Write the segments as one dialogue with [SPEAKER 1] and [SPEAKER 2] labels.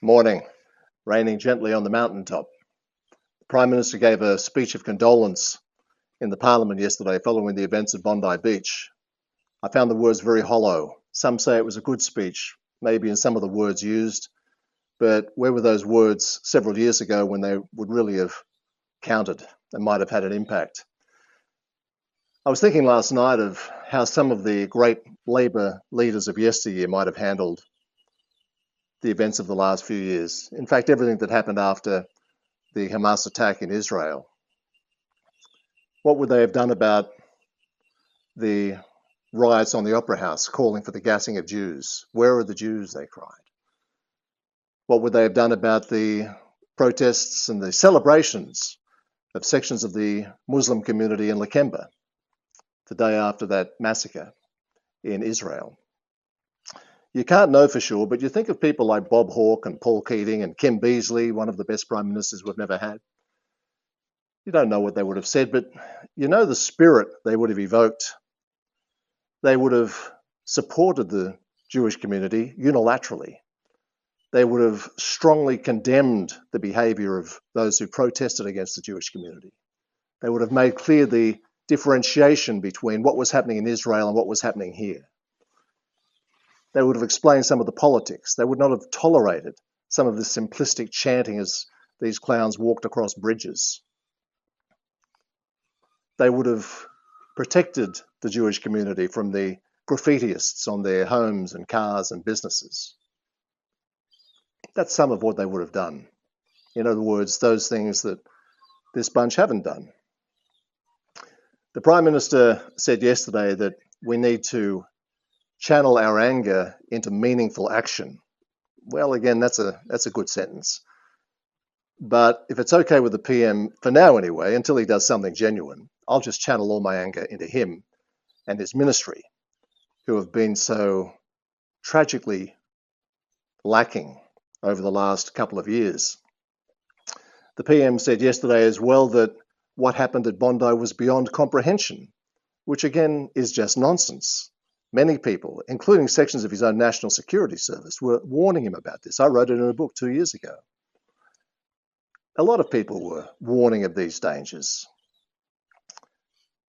[SPEAKER 1] Morning. Raining gently on the mountaintop. The Prime Minister gave a speech of condolence in the Parliament yesterday following the events at Bondi Beach. I found the words very hollow. Some say it was a good speech, maybe in some of the words used, but where were those words several years ago when they would really have counted and might have had an impact? I was thinking last night of how some of the great Labor leaders of yesteryear might have handled the events of the last few years. In fact, everything that happened after the Hamas attack in Israel. What would they have done about the riots on the Opera House calling for the gassing of Jews? Where are the Jews, they cried. What would they have done about the protests and the celebrations of sections of the Muslim community in Lakemba the day after that massacre in Israel? You can't know for sure, but you think of people like Bob Hawke and Paul Keating and Kim Beazley, one of the best prime ministers we've never had. You don't know what they would have said, but you know the spirit they would have evoked. They would have supported the Jewish community unilaterally. They would have strongly condemned the behavior of those who protested against the Jewish community. They would have made clear the differentiation between what was happening in Israel and what was happening here. They would have explained some of the politics. They would not have tolerated some of the simplistic chanting as these clowns walked across bridges. They would have protected the Jewish community from the graffitiists on their homes and cars and businesses. That's some of what they would have done. In other words, those things that this bunch haven't done. The Prime Minister said yesterday that we need to channel our anger into meaningful action. Well, again, that's a good sentence. But if it's okay with the PM, for now anyway, until he does something genuine, I'll just channel all my anger into him and his ministry, who have been so tragically lacking over the last couple of years. The PM said yesterday as well that what happened at Bondi was beyond comprehension, which again is just nonsense. Many people, including sections of his own National Security Service, were warning him about this. I wrote it in a book 2 years ago. A lot of people were warning of these dangers.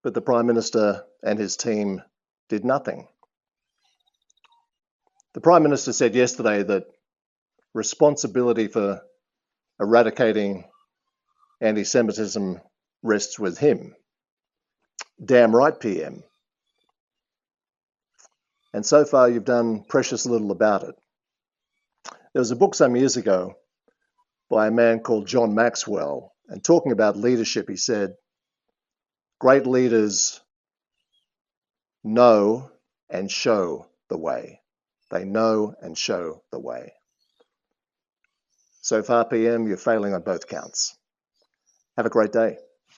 [SPEAKER 1] But the Prime Minister and his team did nothing. The Prime Minister said yesterday that responsibility for eradicating anti-Semitism rests with him. Damn right, PM. And so far you've done precious little about it. There was a book some years ago by a man called John Maxwell, and talking about leadership, he said, great leaders know and show the way. They know and show the way. So far, PM, you're failing on both counts. Have a great day.